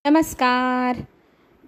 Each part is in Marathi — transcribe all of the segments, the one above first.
नमस्कार.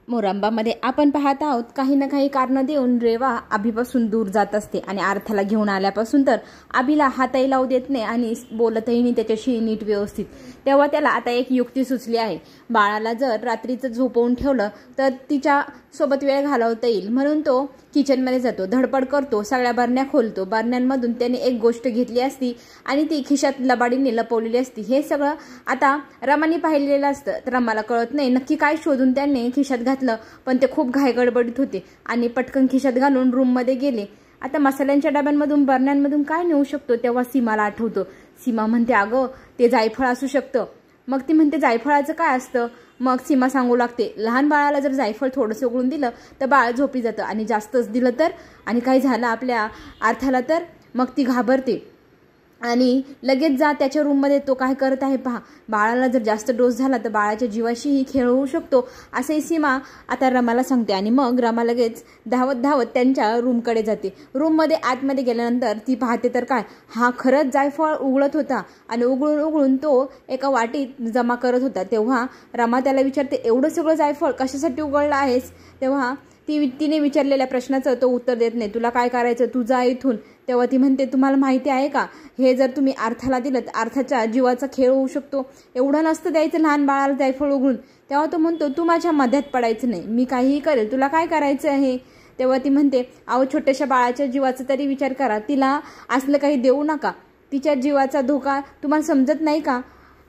मोरांबामध्ये आपण पाहत आहोत काही ना काही कारण देऊन रेवा अभिपासून दूर जात असते आणि अर्थाला घेऊन आल्यापासून तर अभिला हातही लावू देत नाही आणि बोलतही नाही त्याच्याशी नीट व्यवस्थित. तेव्हा त्याला आता एक युक्ती सुचली आहे. बाळाला जर रात्रीचं झोपवून ठेवलं तर तिच्या सोबत वेळ घालवता येईल म्हणून तो किचनमध्ये जातो, धडपड करतो, सगळ्या बरण्या खोलतो. बरण्यांमधून त्याने एक गोष्ट घेतली असती आणि ती खिशात लबाडीने लपवलेली असती. हे सगळं आता रमाने पाहिलेलं असतं तर रमाला कळत नाही नक्की काय शोधून त्याने खिशात घातलं, पण ते खूप घाईगडबडीत होते आणि पटकन खिशात घालून रूममध्ये गेले. आता मसाल्यांच्या डब्यांमधून बरण्यांमधून काय नेऊ शकतो तेव्हा सीमाला आठवतं. सीमा म्हणते, अगं ते जायफळ असू शकतं. मग ती म्हणते, जायफळाचं काय असतं? मग सीमा सांगू लागते, लहान बाळाला जर जायफळ थोडंसं उघडून दिलं तर बाळ झोपी जातं आणि जास्तच दिलं तर आणि काही झालं आपल्या अर्थाला तर मग ती घाबरते आणि लगेच जा त्याच्या रूममध्ये. तो काय करत आहे पहा. बाळाला जर जास्त डोस झाला तर बाळाच्या जीवाशीही खेळ होऊ शकतो असे सीमा आता रमाला सांगते. आणि मग रमा लगेच धावत धावत त्यांच्या रूमकडे जाते. रूममध्ये आतमध्ये गेल्यानंतर ती पाहते तर काय, हा खरंच जायफळ उघडत होता आणि उघडून उघडून तो एका वाटीत जमा करत होता. तेव्हा रमा त्याला विचारते, एवढं सगळं जायफळ कशासाठी उघडलं आहेस? तेव्हा तिने विचारलेल्या प्रश्नाचं तो उत्तर देत नाही. तुला काय करायचं, तू जा इथून. तेव्हा ती म्हणते, तुम्हाला माहिती आहे का, हे जर तुम्ही अर्थाला दिलं तर अर्थाच्या जीवाचा खेळ होऊ शकतो. एवढं नसतं द्यायचं लहान बाळाला जायफळ उघडून. तेव्हा तो म्हणतो, तू माझ्या मध्यात पडायचं नाही, मी काहीही करेल, तुला काय करायचं आहे? तेव्हा ती म्हणते, अहो छोट्याशा बाळाच्या जीवाचा तरी विचार करा, तिला असलं काही देऊ नका. तिच्या जीवाचा धोका तुम्हाला समजत नाही का?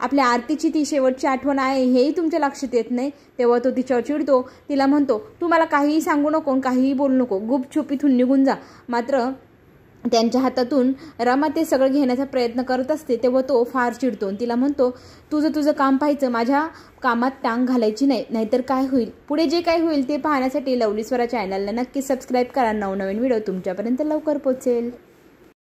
आपल्या आरतीची ती शेवटची आठवण आहे हेही तुमच्या लक्षात येत नाही. तेव्हा तो तिच्यावर चिडतो. तिला म्हणतो, तू मला काहीही सांगू नको, काहीही बोलू नको, गुपचूप इथून निघून जा. मात्र त्यांच्या हातातून रमा ते सगळं घेण्याचा प्रयत्न करत असते. तेव्हा तो फार चिडतो. तिला म्हणतो, तुझं काम पाहायचं, माझ्या कामात टांग घालायची नाही, नाहीतर काय होईल. पुढे जे काय होईल ते पाहण्यासाठी लवली स्वरा चॅनलला नक्की सबस्क्राईब करा. नवनवीन व्हिडिओ तुमच्यापर्यंत लवकर पोहोचेल.